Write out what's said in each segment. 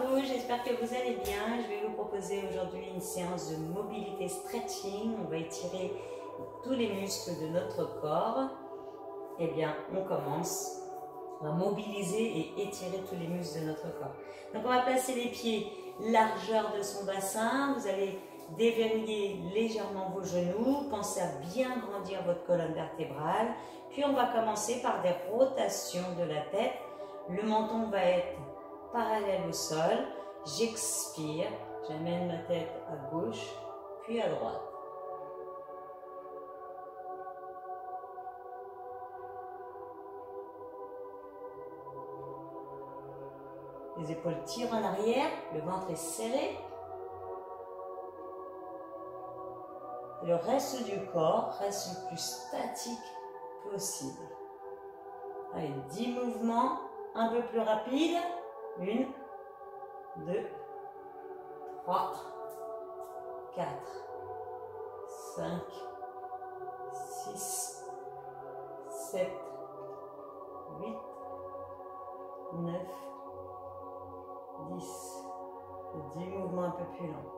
vous, j'espère que vous allez bien. Je vais vous proposer aujourd'hui une séance de mobilité stretching. On va étirer tous les muscles de notre corps. Eh bien, on commence. On va mobiliser et étirer tous les muscles de notre corps. Donc, on va placer les pieds largeur de son bassin. Vous allez déverrouiller légèrement vos genoux. Pensez à bien grandir votre colonne vertébrale. Puis, on va commencer par des rotations de la tête. Le menton va être parallèle au sol. J'expire. J'amène ma tête à gauche, puis à droite. Les épaules tirent en arrière, le ventre est serré. Le reste du corps reste le plus statique possible. Allez, 10 mouvements, un peu plus rapides. 1, 2, 3, 4, 5, 6, 7, 8, 9, 10. 10 mouvements un peu plus lents.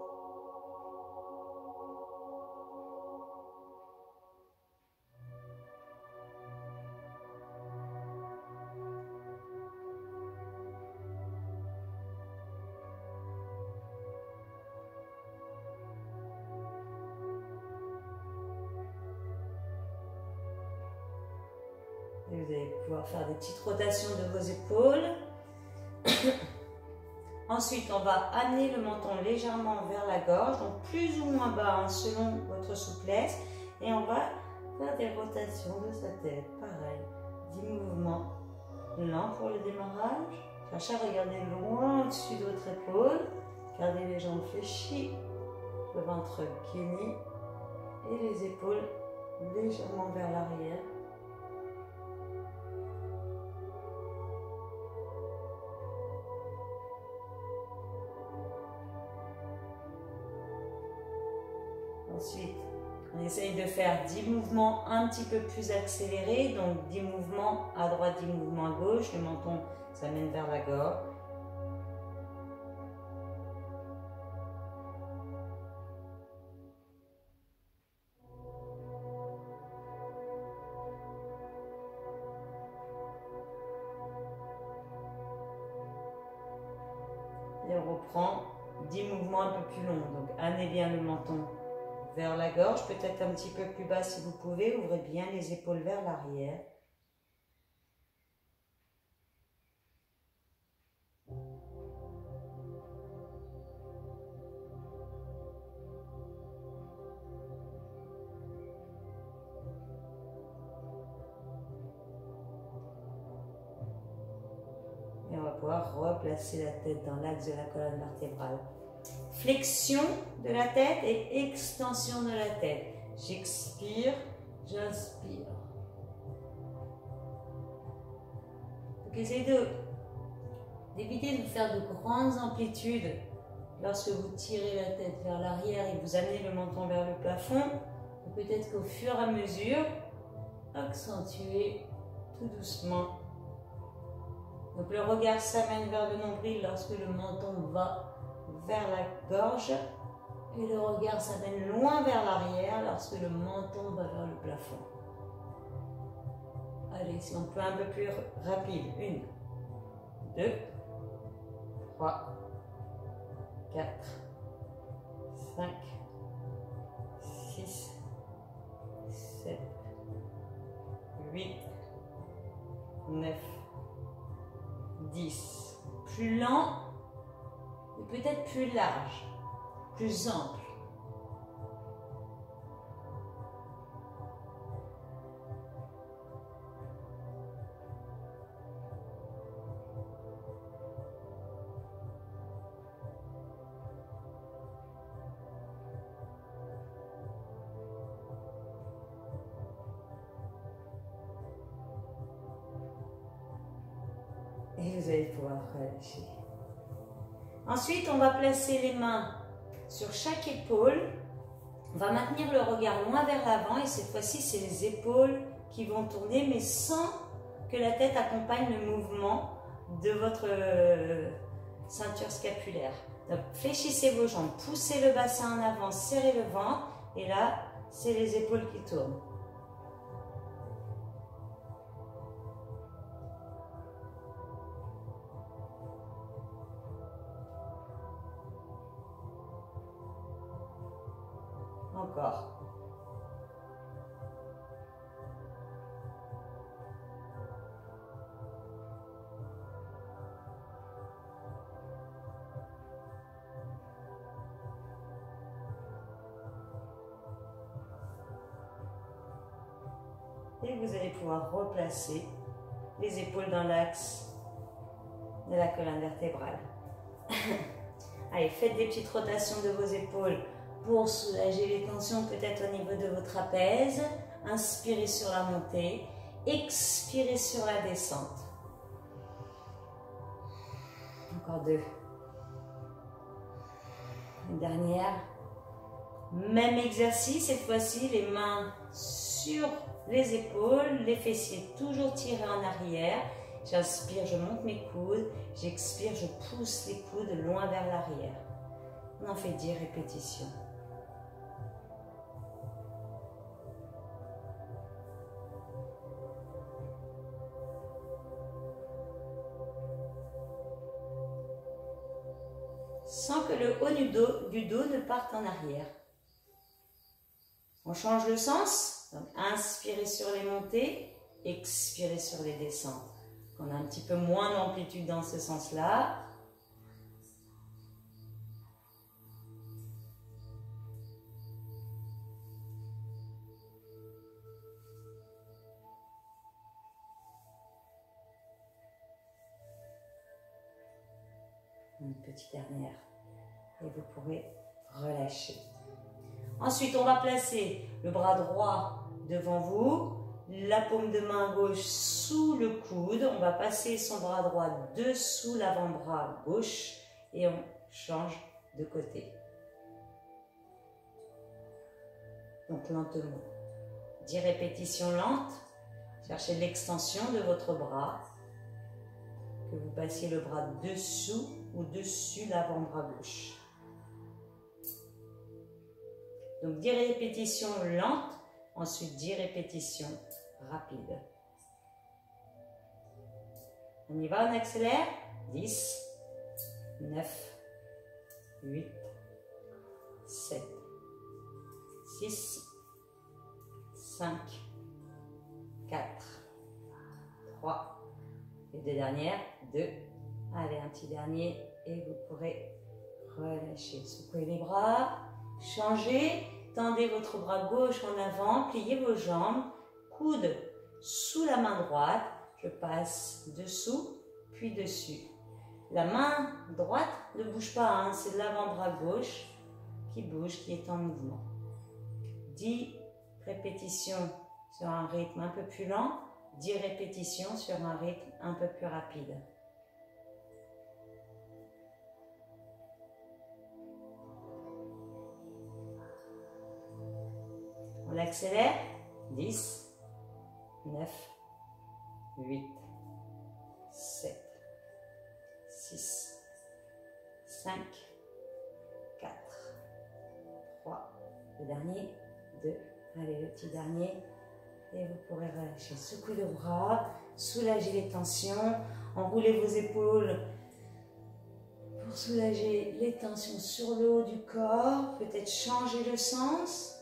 Et vous allez pouvoir faire des petites rotations de vos épaules. Ensuite, on va amener le menton légèrement vers la gorge, donc plus ou moins bas selon votre souplesse. Et on va faire des rotations de sa tête. Pareil, 10 mouvements lents pour le démarrage. Cherchez à regarder loin au-dessus de votre épaule. Gardez les jambes fléchies, le ventre gainé et les épaules légèrement vers l'arrière. Ensuite, on essaye de faire 10 mouvements un petit peu plus accélérés. Donc 10 mouvements à droite, 10 mouvements à gauche. Le menton s'amène vers la gorge. Et on reprend 10 mouvements un peu plus longs. Donc amenez bien le menton vers la gorge, peut-être un petit peu plus bas si vous pouvez. Ouvrez bien les épaules vers l'arrière. Et on va pouvoir replacer la tête dans l'axe de la colonne vertébrale. Flexion de la tête et extension de la tête. J'expire, j'inspire. Donc essayez d'éviter de faire de grandes amplitudes lorsque vous tirez la tête vers l'arrière et que vous amenez le menton vers le plafond. Peut-être qu'au fur et à mesure, accentuez tout doucement. Donc le regard s'amène vers le nombril lorsque le menton va vers la gorge et le regard s'amène loin vers l'arrière lorsque le menton va vers le plafond. Allez, si on peut un peu plus rapide. 1, 2, 3, 4, 5, 6, 7, 8, 9, 10. Plus lent. Peut-être plus large, plus ample. Et vous allez pouvoir relâcher. Ensuite, on va placer les mains sur chaque épaule. On va maintenir le regard loin vers l'avant et cette fois-ci, c'est les épaules qui vont tourner, mais sans que la tête accompagne le mouvement de votre ceinture scapulaire. Donc fléchissez vos jambes, poussez le bassin en avant, serrez le ventre et là, c'est les épaules qui tournent. Encore. Et vous allez pouvoir replacer les épaules dans l'axe de la colonne vertébrale. Allez, faites des petites rotations de vos épaules pour soulager les tensions peut-être au niveau de vos trapèzes. Inspirez sur la montée, expirez sur la descente. Encore deux. Une dernière. Même exercice, cette fois-ci, les mains sur les épaules, les fessiers toujours tirés en arrière. J'inspire, je monte mes coudes. J'expire, je pousse les coudes loin vers l'arrière. On en fait 10 répétitions. Sans que le haut du dos ne parte en arrière. On change le sens. Donc, inspirez sur les montées, expirez sur les descentes. On a un petit peu moins d'amplitude dans ce sens-là. Une petite dernière. Et vous pourrez relâcher. Ensuite, on va placer le bras droit devant vous, la paume de main gauche sous le coude. On va passer son bras droit dessous l'avant-bras gauche et on change de côté. Donc lentement. 10 répétitions lentes. Cherchez l'extension de votre bras. Que vous passiez le bras dessous ou dessus l'avant-bras gauche. Donc 10 répétitions lentes, ensuite 10 répétitions rapides. On y va, on accélère. 10, 9, 8, 7, 6, 5, 4, 3, les deux dernières, 2. Allez, un petit dernier et vous pourrez relâcher. Secouez les bras. Changez, tendez votre bras gauche en avant, pliez vos jambes, coude sous la main droite, je passe dessous, puis dessus. La main droite ne bouge pas, hein, c'est l'avant-bras gauche qui bouge, qui est en mouvement. 10 répétitions sur un rythme un peu plus lent, 10 répétitions sur un rythme un peu plus rapide. On accélère. 10, 9, 8, 7, 6, 5, 4, 3, le dernier, 2. Allez, le petit dernier. Et vous pourrez relâcher. Secouez le bras, soulagez les tensions, enroulez vos épaules pour soulager les tensions sur le haut du corps. Peut-être changer le sens.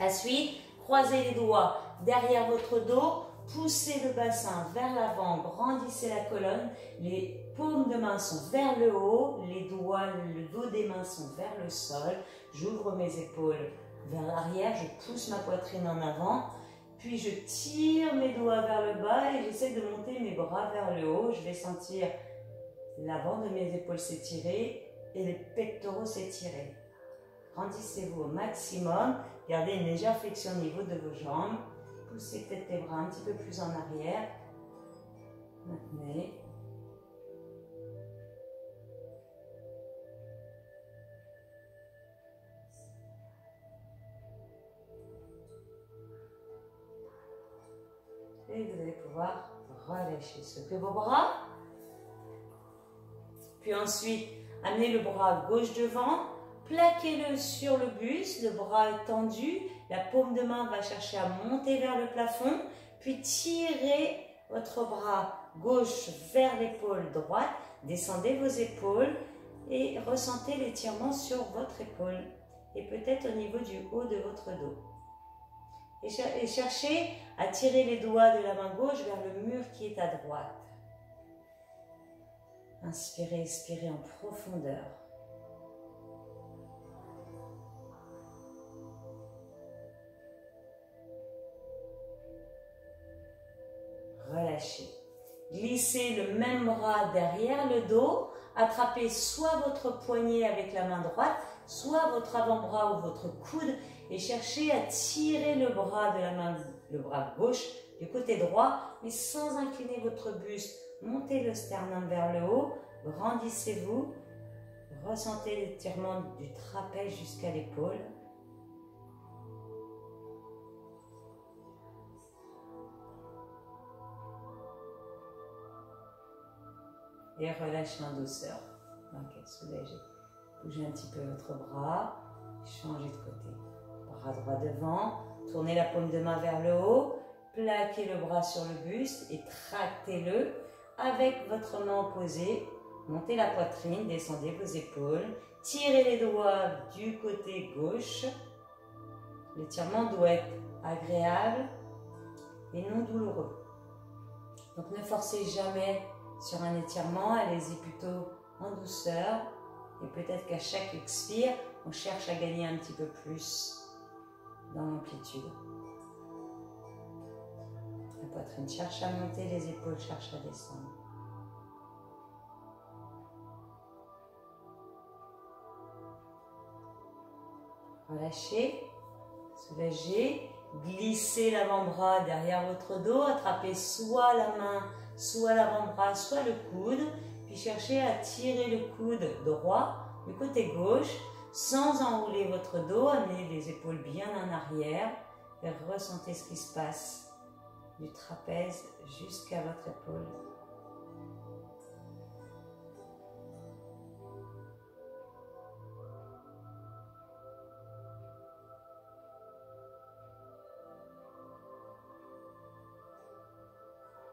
La suite, croisez les doigts derrière votre dos, poussez le bassin vers l'avant, grandissez la colonne, les paumes de main sont vers le haut, les doigts, le dos des mains sont vers le sol, j'ouvre mes épaules vers l'arrière, je pousse ma poitrine en avant, puis je tire mes doigts vers le bas et j'essaie de monter mes bras vers le haut, je vais sentir l'avant de mes épaules s'étirer et les pectoraux s'étirer. Grandissez-vous au maximum, gardez une légère flexion au niveau de vos jambes, poussez peut-être les bras un petit peu plus en arrière, maintenez. Et vous allez pouvoir relâcher. Secouez vos bras. Puis ensuite, amenez le bras gauche devant. Plaquez-le sur le buste. Le bras est tendu. La paume de main va chercher à monter vers le plafond. Puis tirez votre bras gauche vers l'épaule droite. Descendez vos épaules et ressentez l'étirement sur votre épaule. Et peut-être au niveau du haut de votre dos. Et cherchez à tirer les doigts de la main gauche vers le mur qui est à droite. Inspirez, expirez en profondeur. Relâchez. Glissez le même bras derrière le dos. Attrapez soit votre poignet avec la main droite, soit votre avant-bras ou votre coude et cherchez à tirer le bras gauche du côté droit, mais sans incliner votre buste. Montez le sternum vers le haut, grandissez-vous, ressentez l'étirement du trapèze jusqu'à l'épaule. Et relâchez en douceur. Ok, soulagez. Bougez un petit peu votre bras. Changez de côté. Bras droit devant. Tournez la paume de main vers le haut. Plaquez le bras sur le buste et tractez-le. Avec votre main opposée, montez la poitrine, descendez vos épaules. Tirez les doigts du côté gauche. L'étirement doit être agréable et non douloureux. Donc ne forcez jamais sur un étirement, allez-y plutôt en douceur et peut-être qu'à chaque expire, on cherche à gagner un petit peu plus dans l'amplitude. La poitrine cherche à monter, les épaules cherchent à descendre. Relâchez, soulagez, glissez l'avant-bras derrière votre dos, attrapez soit la main, soit l'avant-bras, soit le coude, puis cherchez à tirer le coude droit du côté gauche, sans enrouler votre dos, amenez les épaules bien en arrière et ressentez ce qui se passe du trapèze jusqu'à votre épaule.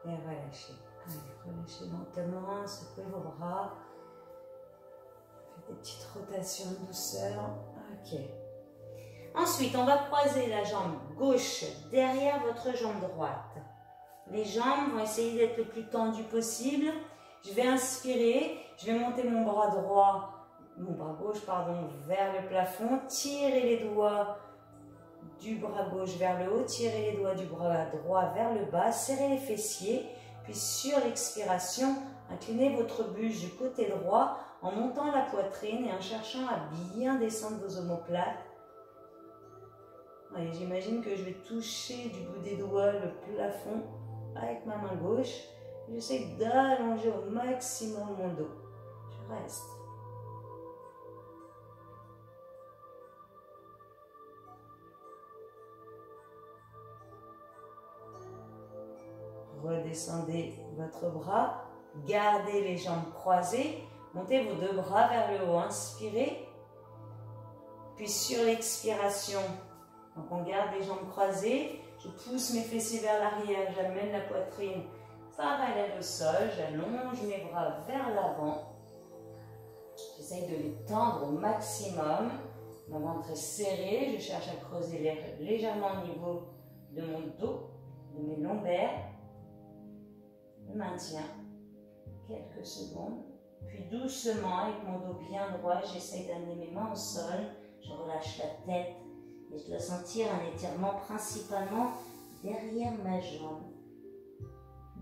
Et relâchez. Allez, relâchez lentement, secouez vos bras. Faites des petites rotations de douceur. Ok. Ensuite, on va croiser la jambe gauche derrière votre jambe droite. Les jambes vont essayer d'être le plus tendues possible. Je vais inspirer, je vais monter mon bras gauche, vers le plafond. Tirez les doigts du bras gauche vers le haut, tirez les doigts du bras droit vers le bas, serrez les fessiers, puis sur l'expiration, inclinez votre buste du côté droit en montant la poitrine et en cherchant à bien descendre vos omoplates. Allez, j'imagine que je vais toucher du bout des doigts le plafond avec ma main gauche. J'essaie d'allonger au maximum mon dos. Je reste. Redescendez votre bras, gardez les jambes croisées, montez vos deux bras vers le haut, inspirez, puis sur l'expiration, donc on garde les jambes croisées, je pousse mes fessiers vers l'arrière, j'amène la poitrine parallèle au sol, j'allonge mes bras vers l'avant, j'essaye de les tendre au maximum, mon ventre est serré, je cherche à creuser l'air légèrement au niveau de mon dos, de mes lombaires. Je maintiens quelques secondes, puis doucement, avec mon dos bien droit, j'essaie d'amener mes mains au sol, je relâche la tête et je dois sentir un étirement principalement derrière ma jambe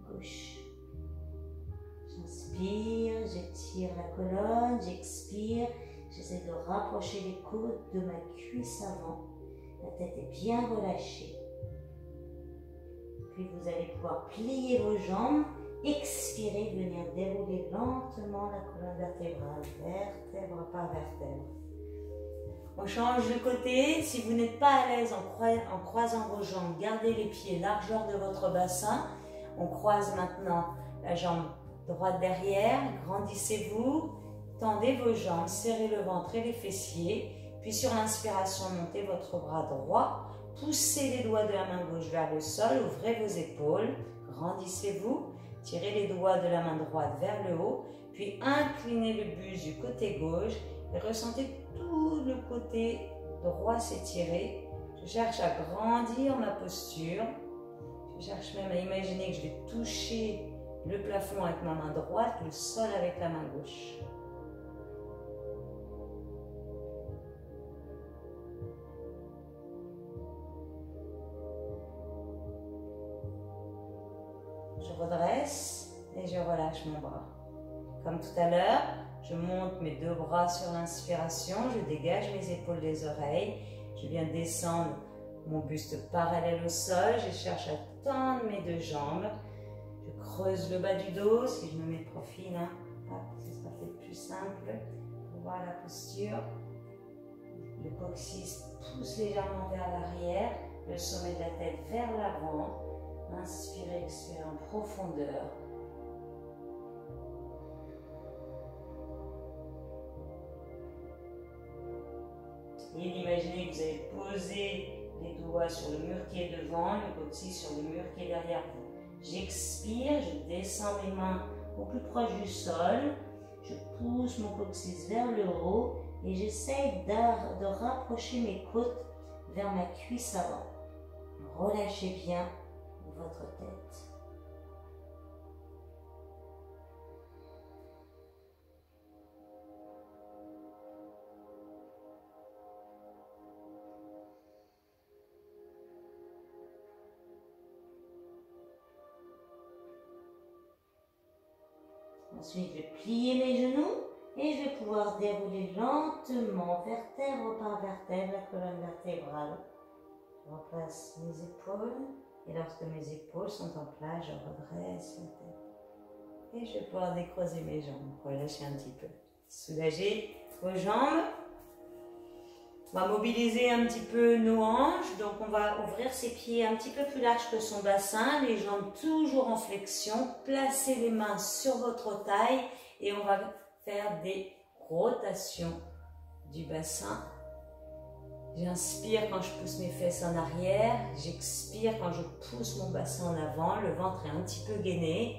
gauche. J'inspire, j'étire la colonne, j'expire, j'essaie de rapprocher les côtes de ma cuisse avant, la tête est bien relâchée. Puis vous allez pouvoir plier vos jambes, expirer, venir dérouler lentement la colonne vertébrale, vertèbre par vertèbre. On change de côté. Si vous n'êtes pas à l'aise en croisant vos jambes, gardez les pieds largeur de votre bassin. On croise maintenant la jambe droite derrière. Grandissez-vous. Tendez vos jambes, serrez le ventre et les fessiers. Puis sur l'inspiration, montez votre bras droit. Poussez les doigts de la main gauche vers le sol. Ouvrez vos épaules. Grandissez-vous. Tirez les doigts de la main droite vers le haut. Puis inclinez le buste du côté gauche. Et ressentez tout le côté droit s'étirer. Je cherche à grandir ma posture. Je cherche même à imaginer que je vais toucher le plafond avec ma main droite, le sol avec la main gauche. Je redresse et je relâche mon bras. Comme tout à l'heure, je monte mes deux bras sur l'inspiration, je dégage mes épaules des oreilles, je viens descendre mon buste parallèle au sol, je cherche à tendre mes deux jambes, je creuse le bas du dos, si je me mets de profil, hein, ce sera peut-être plus simple pour voir la posture. Le coccyx pousse légèrement vers l'arrière, le sommet de la tête vers l'avant, inspirez, expirez en profondeur. Et imaginez que vous avez posé les doigts sur le mur qui est devant, le coccyx sur le mur qui est derrière vous. J'expire, je descends mes mains au plus proche du sol, je pousse mon coccyx vers le haut et j'essaye de rapprocher mes côtes vers ma cuisse avant. Relâchez bien votre tête. Ensuite, je vais plier mes genoux et je vais pouvoir dérouler lentement, vertèbre par vertèbre, la colonne vertébrale. Je replace mes épaules et lorsque mes épaules sont en place, je redresse la tête. Et je vais pouvoir décroiser mes jambes, relâcher un petit peu. Soulagez vos jambes. On va mobiliser un petit peu nos hanches, donc on va ouvrir ses pieds un petit peu plus larges que son bassin, les jambes toujours en flexion, placez les mains sur votre taille et on va faire des rotations du bassin. J'inspire quand je pousse mes fesses en arrière, j'expire quand je pousse mon bassin en avant, le ventre est un petit peu gainé.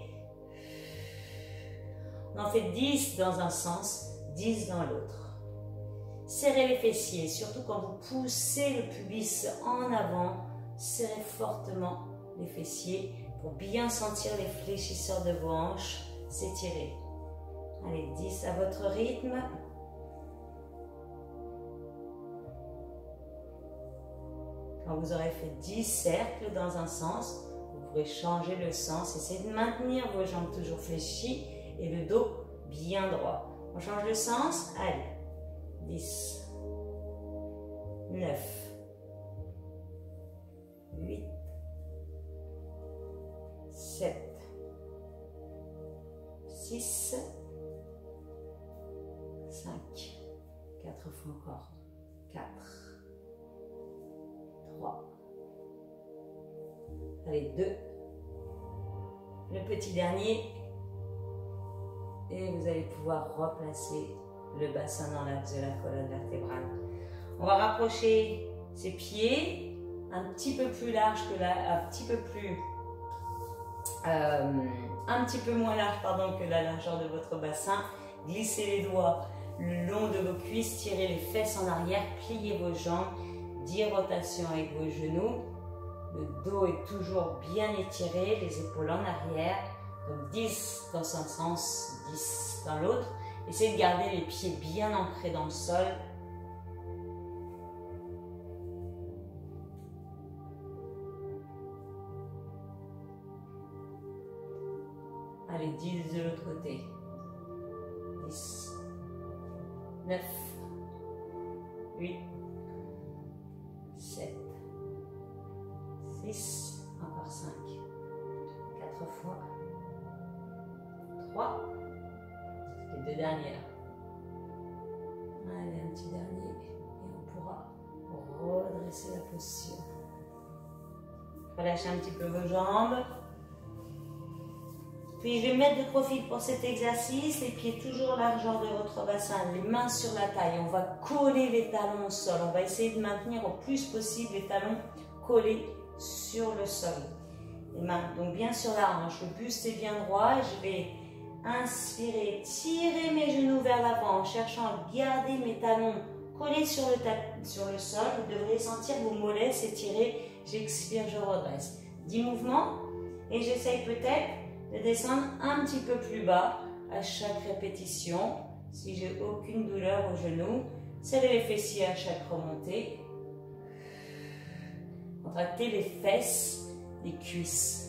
On en fait 10 dans un sens, 10 dans l'autre. Serrez les fessiers, surtout quand vous poussez le pubis en avant, serrez fortement les fessiers pour bien sentir les fléchisseurs de vos hanches s'étirer. Allez, 10 à votre rythme. Quand vous aurez fait 10 cercles dans un sens, vous pourrez changer le sens. Essayez de maintenir vos jambes toujours fléchies et le dos bien droit. On change le sens. Allez. 10, 9, 8, 7, 6, 5, 4 fois encore, 4, 3, allez 2, le petit dernier et vous allez pouvoir replacer le bassin dans l'axe de la colonne vertébrale. On va rapprocher ses pieds un petit peu plus large que un petit peu moins large pardon, que la largeur de votre bassin. Glissez les doigts le long de vos cuisses, tirez les fesses en arrière, pliez vos jambes, 10 rotations avec vos genoux. Le dos est toujours bien étiré, les épaules en arrière. Donc 10 dans un sens, 10 dans l'autre. Essayez de garder les pieds bien ancrés dans le sol. Allez, 10 de l'autre côté. 10, 9, 8, 7, 6, encore 5, 4 fois, 3, les deux dernières. Allez, un petit dernier, et on redresser la posture. Relâchez un petit peu vos jambes. Puis je vais me mettre de profil pour cet exercice, les pieds toujours largeur de votre bassin, les mains sur la taille. On va coller les talons au sol. On va essayer de maintenir au plus possible les talons collés sur le sol. Les mains donc bien sur la hanche, le buste est bien droit. Je vais inspirer, tirer mes genoux vers l'avant en cherchant à garder mes talons collés sur le sol. Vous devriez sentir vos mollets s'étirer. J'expire, je redresse. 10 mouvements et j'essaye peut-être de descendre un petit peu plus bas à chaque répétition. Si j'ai aucune douleur au genou, serrez les fessiers à chaque remontée. Contractez les fesses, les cuisses.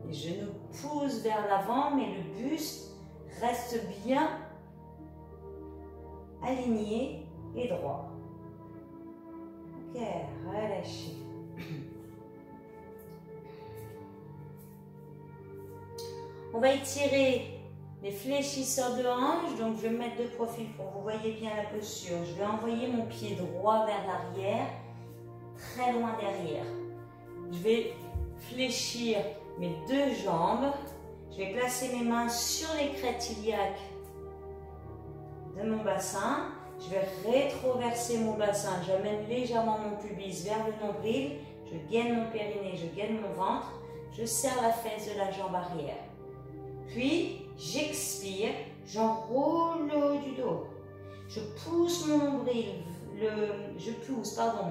Les genoux poussent vers l'avant, mais le buste reste bien aligné et droit. Ok, relâchez. On va étirer les fléchisseurs de hanches, donc je vais me mettre de profil pour que vous voyez bien la posture. Je vais envoyer mon pied droit vers l'arrière, très loin derrière. Je vais fléchir mes deux jambes. Je vais placer mes mains sur les crêtes iliaques de mon bassin. Je vais rétroverser mon bassin. J'amène légèrement mon pubis vers le nombril. Je gaine mon périnée, je gaine mon ventre. Je serre la fesse de la jambe arrière. Puis, j'expire. J'enroule le haut du dos. Je pousse mon nombril,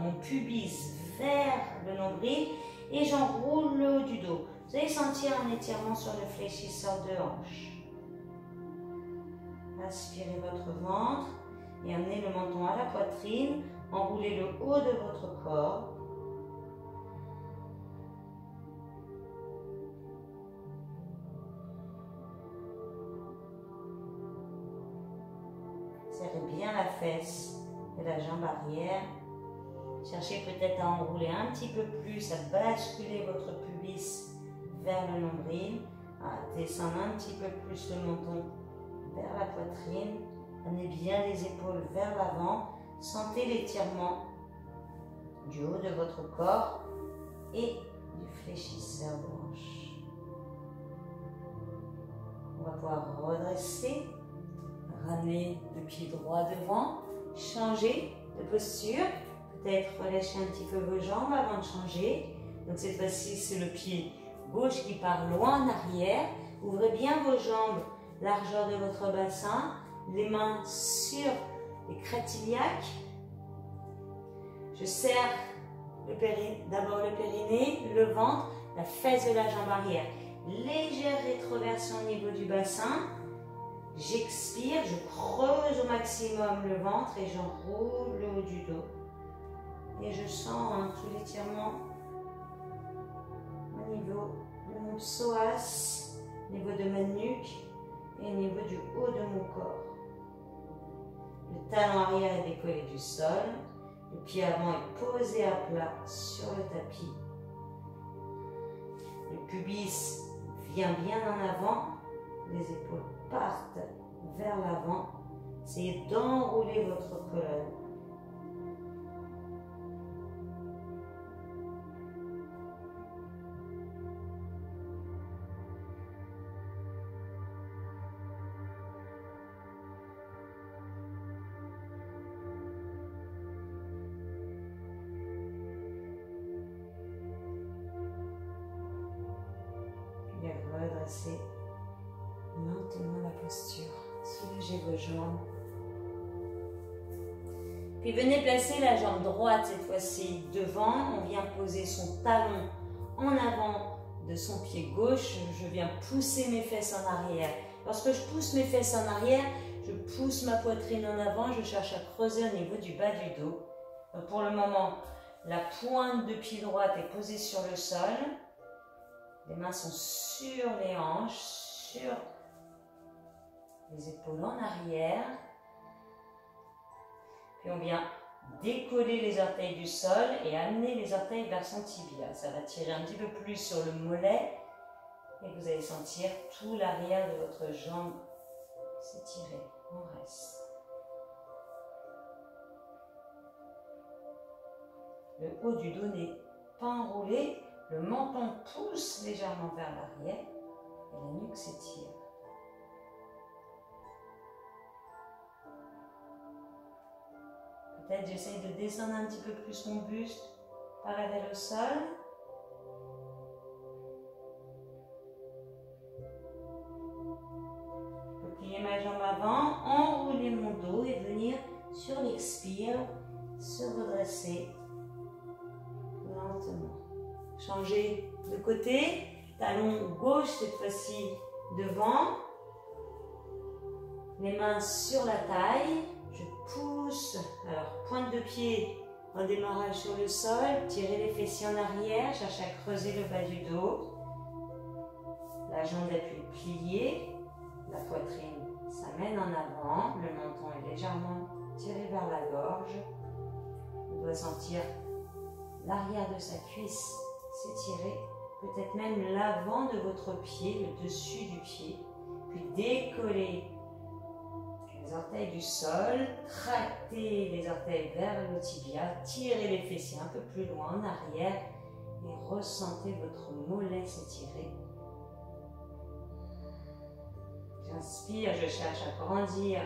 mon pubis vers le nombril et j'enroule le haut du dos. Vous allez sentir un étirement sur le fléchisseur de hanche. Aspirez votre ventre et amenez le menton à la poitrine. Enroulez le haut de votre corps. Serrez bien la fesse de la jambe arrière. Cherchez peut-être à enrouler un petit peu plus, à basculer votre pubis vers le nombril, à descendre un petit peu plus le menton vers la poitrine. Amenez bien les épaules vers l'avant. Sentez l'étirement du haut de votre corps et du fléchisseur de hanche. On va pouvoir redresser, ramener le pied droit devant, changer de posture. Peut-être relâcher un petit peu vos jambes avant de changer. Donc cette fois-ci, c'est le pied gauche qui part loin en arrière. Ouvrez bien vos jambes, largeur de votre bassin. Les mains sur les crêtes iliaques. Je serre d'abord le périnée, le ventre, la fesse de la jambe arrière. Légère rétroversion au niveau du bassin. J'expire, je creuse au maximum le ventre et j'enroule le haut du dos. Et je sens tout l'étirement au niveau de mon psoas, au niveau de ma nuque et au niveau du haut de mon corps. Le talon arrière est décollé du sol. Le pied avant est posé à plat sur le tapis. Le pubis vient bien en avant. Les épaules partent vers l'avant. Essayez d'enrouler votre colonne. Redressez lentement la posture, soulagez vos jambes. Puis venez placer la jambe droite cette fois-ci devant. On vient poser son talon en avant de son pied gauche. Je viens pousser mes fesses en arrière. Lorsque je pousse mes fesses en arrière, je pousse ma poitrine en avant. Je cherche à creuser au niveau du bas du dos. Donc pour le moment, la pointe de pied droite est posée sur le sol. Les mains sont sur les hanches, sur les épaules en arrière. Puis on vient décoller les orteils du sol et amener les orteils vers son tibia. Ça va tirer un petit peu plus sur le mollet et vous allez sentir tout l'arrière de votre jambe s'étirer. On reste. Le haut du dos n'est pas enroulé, le menton pousse légèrement vers l'arrière et la nuque s'étire. Peut-être j'essaye de descendre un petit peu plus mon buste parallèle au sol. Je peux plier ma jambe avant, enrouler mon dos et venir sur l'expire se redresser lentement. Changer de côté, talon gauche cette fois-ci devant, les mains sur la taille. Je pousse, alors pointe de pied en démarrage sur le sol, tirez les fessiers en arrière, cherchez à creuser le bas du dos. La jambe d'appui pliée, la poitrine s'amène en avant, le menton est légèrement tiré vers la gorge. On doit sentir l'arrière de sa cuisse s'étirer, peut-être même l'avant de votre pied, le dessus du pied, puis décoller les orteils du sol, tractez les orteils vers le tibia, tirez les fessiers un peu plus loin en arrière et ressentez votre mollet s'étirer. J'inspire, je cherche à grandir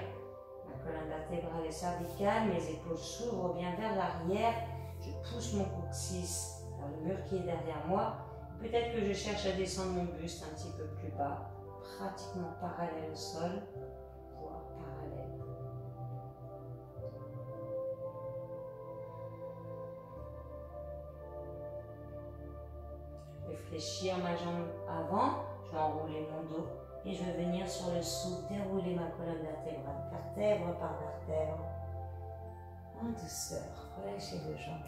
ma colonne vertébrale et cervicale, mes épaules s'ouvrent bien vers l'arrière, je pousse mon coccyx vers le mur qui est derrière moi. Peut-être que je cherche à descendre mon buste un petit peu plus bas, pratiquement parallèle au sol. Fléchir ma jambe avant, je vais enrouler mon dos et je vais venir sur le sous, dérouler ma colonne vertébrale, vertèbre par vertèbre, en douceur, relâchez vos jambes.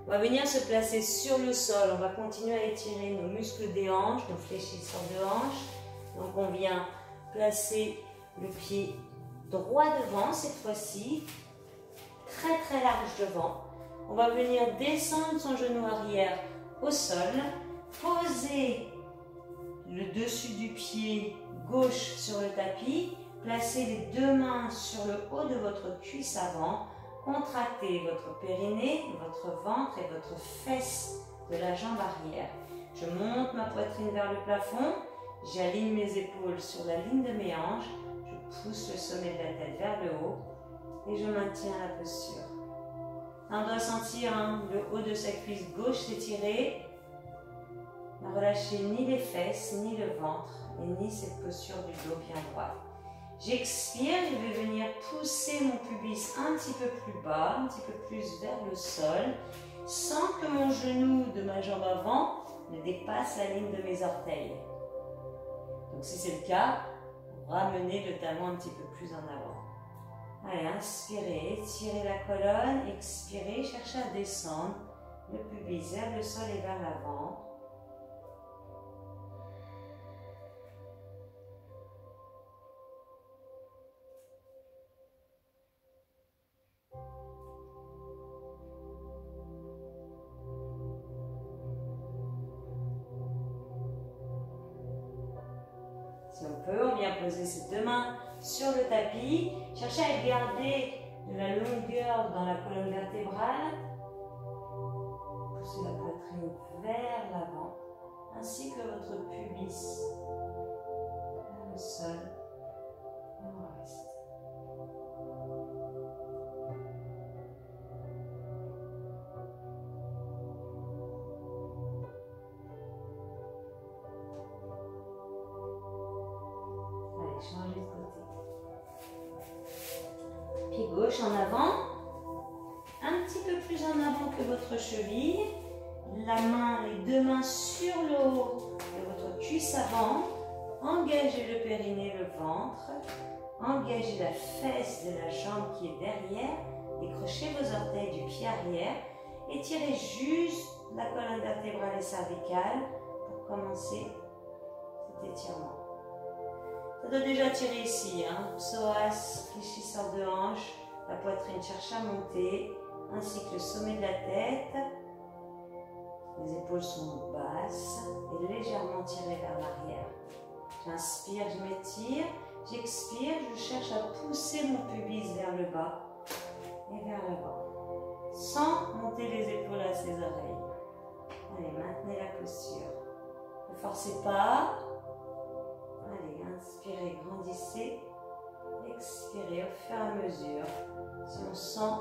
On va venir se placer sur le sol, on va continuer à étirer nos muscles des hanches, nos fléchisseurs de hanches. Donc on vient placer le pied droit devant cette fois-ci, très très large devant. On va venir descendre son genou arrière au sol, poser le dessus du pied gauche sur le tapis, placer les deux mains sur le haut de votre cuisse avant, contractez votre périnée, votre ventre et votre fesse de la jambe arrière. Je monte ma poitrine vers le plafond, j'aligne mes épaules sur la ligne de mes hanches, je pousse le sommet de la tête vers le haut et je maintiens la posture. On doit sentir le haut de sa cuisse gauche s'étirer. Ne relâchez ni les fesses, ni le ventre, et ni cette posture du dos bien droit. J'expire, je vais venir pousser mon pubis un petit peu plus bas, un petit peu plus vers le sol, sans que mon genou de ma jambe avant ne dépasse la ligne de mes orteils. Donc si c'est le cas, ramenez le talon un petit peu plus en avant. Allez, inspirez, étirez la colonne, expirez, cherchez à descendre le pubis vers le sol et vers l'avant. Si on peut, on vient poser ses deux mains sur le tapis. Cherchez à garder de la longueur dans la colonne vertébrale. Poussez la poitrine vers l'avant, ainsi que votre pubis vers le sol. On reste. Changez de côté. Pied gauche en avant, un petit peu plus en avant que votre cheville. Les deux mains sur le haut de votre cuisse avant. Engagez le périnée, le ventre. Engagez la fesse de la jambe qui est derrière. Décrochez vos orteils du pied arrière. Étirez juste la colonne vertébrale et cervicale pour commencer cet étirement. Ça doit déjà tirer ici, psoas, fléchisseur de hanche, La poitrine cherche à monter, ainsi que le sommet de la tête. Les épaules sont basses et légèrement tirées vers l'arrière. J'inspire, je m'étire. J'expire, je cherche à pousser mon pubis vers le bas et vers le bas. Sans monter les épaules à ses oreilles. Allez, maintenez la posture. Ne forcez pas. Allez, inspirez, grandissez. Expirez au fur et à mesure. Si on sent,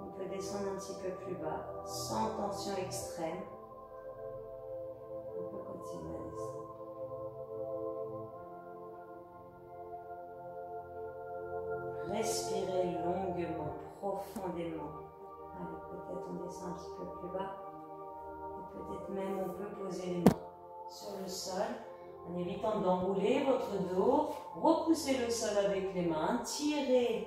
on peut descendre un petit peu plus bas, sans tension extrême. On peut continuer à descendre. Respirez longuement, profondément. Allez, peut-être on descend un petit peu plus bas. Et peut-être même on peut poser les mains sur le sol en évitant d'enrouler votre dos. Repoussez le sol avec les mains. Tirez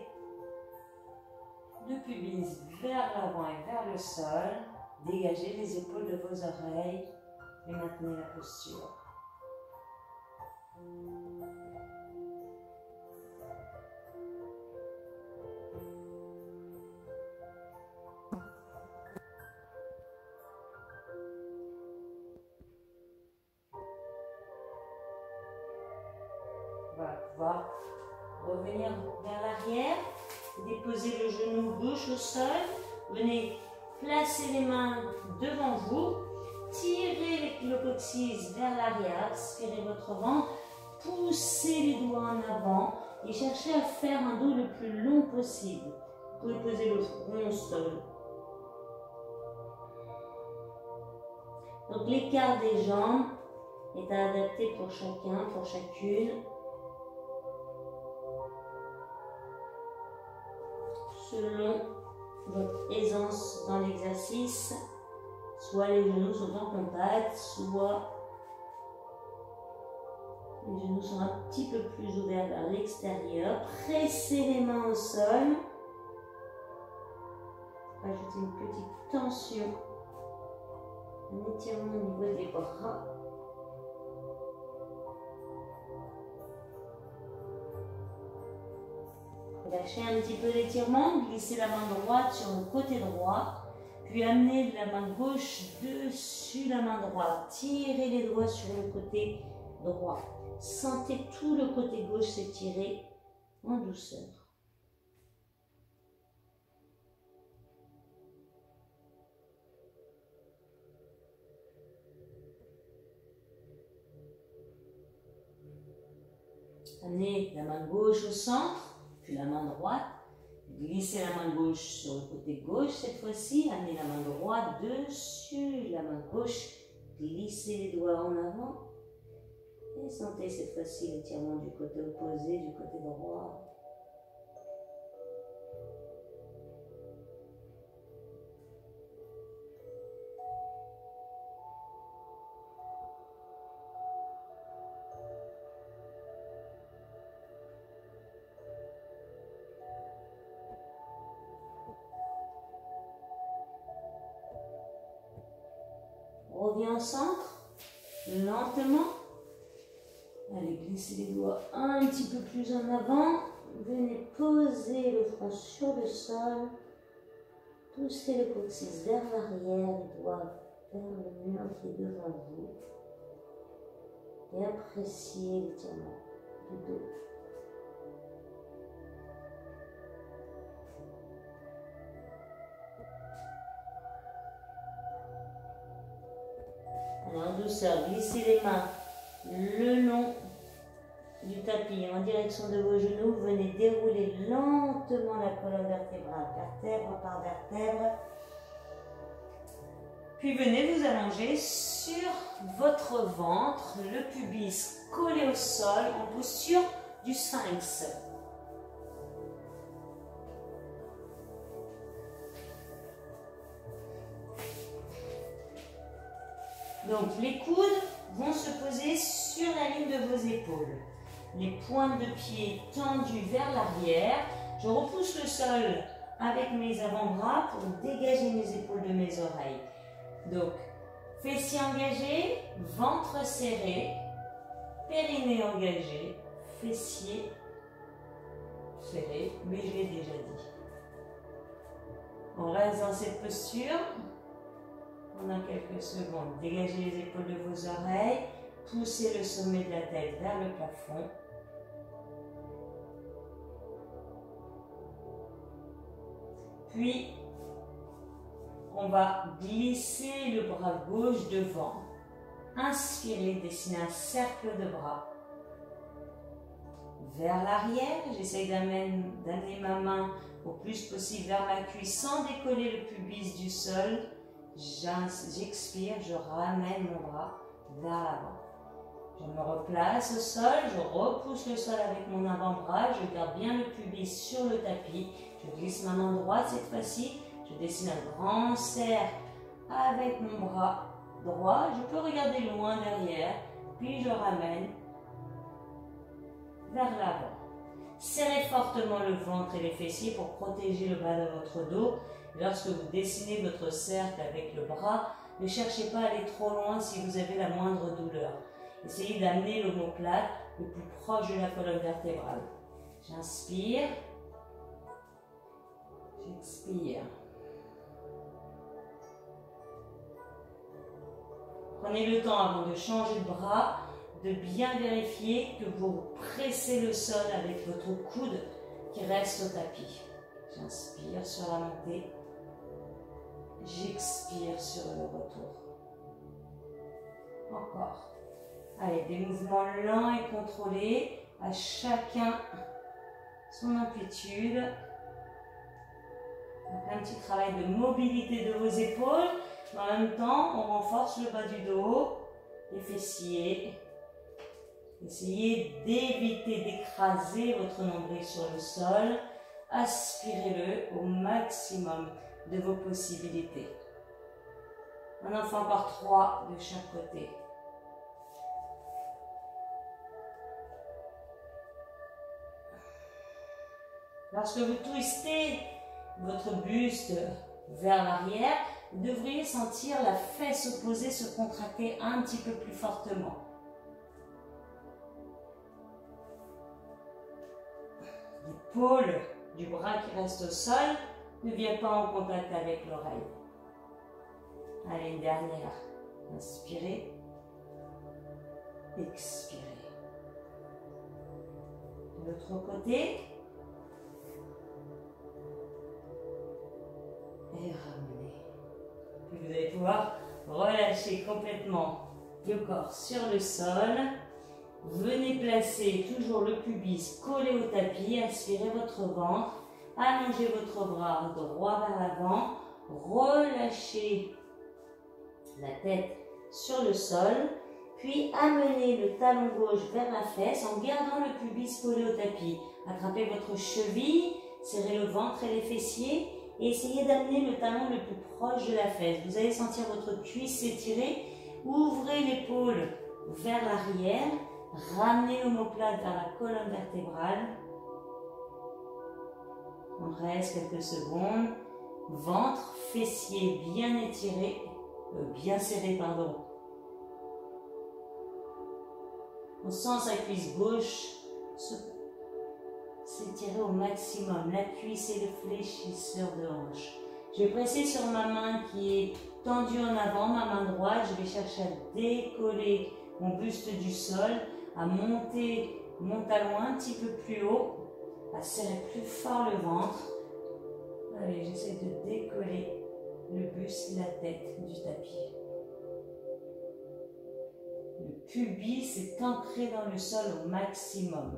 le pubis vers l'avant et vers le sol. Dégagez les épaules de vos oreilles et maintenez la posture. On va pouvoir revenir vers l'arrière, déposer le genou gauche au sol, venez placer les mains devant vous, tirez le coccyx vers l'arrière, aspirez votre ventre, poussez les doigts en avant et cherchez à faire un dos le plus long possible. Vous pouvez poser le front au sol. Donc l'écart des jambes est à adapter pour chacun, pour chacune. Selon votre aisance dans l'exercice, soit les genoux sont en contact, soit les genoux sont un petit peu plus ouverts vers l'extérieur. Pressez les mains au sol. Ajoutez une petite tension, un étirement au niveau des bras. Lâchez un petit peu l'étirement, glissez la main droite sur le côté droit, puis amenez la main gauche dessus la main droite. Tirez les doigts sur le côté droit. Sentez tout le côté gauche s'étirer en douceur. Amenez la main gauche au centre. Puis la main droite, glissez la main gauche sur le côté gauche cette fois-ci, amenez la main droite dessus la main gauche, glissez les doigts en avant et sentez cette fois-ci l'étirement du côté opposé, du côté droit. Reviens au centre, lentement. Allez, glissez les doigts un petit peu plus en avant. Venez poser le front sur le sol. Poussez le coccyx vers l'arrière, les doigts vers le mur qui est devant vous. Et appréciez l'étirement du dos. En douceur, glissez les mains le long du tapis en direction de vos genoux. Venez dérouler lentement la colonne vertébrale, vertèbre par vertèbre. Puis venez vous allonger sur votre ventre, le pubis collé au sol en posture du sphinx. Donc les coudes vont se poser sur la ligne de vos épaules. Les pointes de pied tendues vers l'arrière. Je repousse le sol avec mes avant-bras pour dégager mes épaules de mes oreilles. Donc, fessiers engagés, ventre serré, périnée engagé, fessiers serré, mais je l'ai déjà dit. On reste dans cette posture pendant quelques secondes. Dégagez les épaules de vos oreilles, poussez le sommet de la tête vers le plafond. Puis, on va glisser le bras gauche devant. Inspirez, dessinez un cercle de bras. Vers l'arrière, j'essaye d'amener ma main au plus possible vers ma cuisse sans décoller le pubis du sol. J'expire, je ramène mon bras vers l'avant. Je me replace au sol, je repousse le sol avec mon avant-bras, je garde bien le pubis sur le tapis. Je glisse ma main droite cette fois-ci, je dessine un grand cercle avec mon bras droit. Je peux regarder loin derrière, puis je ramène vers l'avant. Serrez fortement le ventre et les fessiers pour protéger le bas de votre dos. Lorsque vous dessinez votre cercle avec le bras, ne cherchez pas à aller trop loin si vous avez la moindre douleur. Essayez d'amener l'omoplate le plus proche de la colonne vertébrale. J'inspire. J'expire. Prenez le temps avant de changer de bras, de bien vérifier que vous pressez le sol avec votre coude qui reste au tapis. J'inspire sur la montée. J'expire sur le retour. Encore. Allez, des mouvements lents et contrôlés, à chacun son amplitude. Donc, un petit travail de mobilité de vos épaules, mais en même temps, on renforce le bas du dos, les fessiers. Essayez d'éviter d'écraser votre nombril sur le sol. Aspirez-le au maximum de vos possibilités. On en fait encore 3 de chaque côté. Lorsque vous twistez votre buste vers l'arrière, vous devriez sentir la fesse opposée se contracter un petit peu plus fortement. L'épaule du bras qui reste au sol ne vient pas en contact avec l'oreille. Allez, une dernière. Inspirez. Expirez. De l'autre côté. Et ramenez. Puis vous allez pouvoir relâcher complètement le corps sur le sol. Venez placer toujours le pubis collé au tapis. Aspirez votre ventre. Allongez votre bras droit vers l'avant. Relâchez la tête sur le sol. Puis amenez le talon gauche vers la fesse en gardant le pubis collé au tapis. Attrapez votre cheville. Serrez le ventre et les fessiers. Et essayez d'amener le talon le plus proche de la fesse. Vous allez sentir votre cuisse s'étirer. Ouvrez l'épaule vers l'arrière. Ramenez l'omoplate vers la colonne vertébrale. On reste quelques secondes. Ventre, fessier bien étiré, bien serré, pardon. On sent sa cuisse gauche s'étirer au maximum. La cuisse et le fléchisseur de hanche. Je vais presser sur ma main qui est tendue en avant, ma main droite. Je vais chercher à décoller mon buste du sol, à monter mon talon un petit peu plus haut, à serrer plus fort le ventre. Allez, j'essaie de décoller le buste et la tête du tapis. Le pubis est ancré dans le sol au maximum.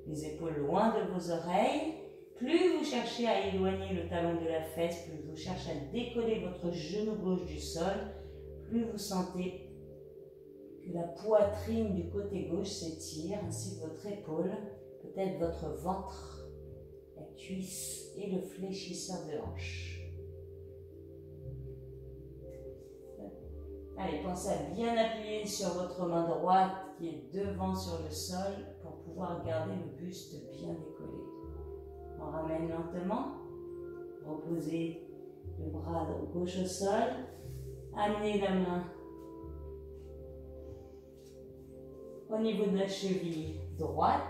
Les épaules loin de vos oreilles. Plus vous cherchez à éloigner le talon de la fesse, plus vous cherchez à décoller votre genou gauche du sol, plus vous sentez que la poitrine du côté gauche s'étire, ainsi que votre épaule, peut-être votre ventre, la cuisse et le fléchisseur de hanche. Allez, pensez à bien appuyer sur votre main droite qui est devant sur le sol pour pouvoir garder le buste bien décollé. On ramène lentement, reposez le bras gauche au sol, amenez la main au niveau de la cheville droite,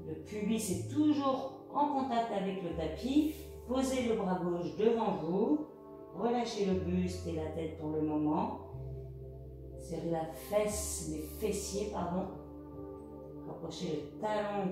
le pubis est toujours en contact avec le tapis. Posez le bras gauche devant vous. Relâchez le buste et la tête pour le moment. Serrez la fesse, les fessiers, pardon. Rapprochez le talon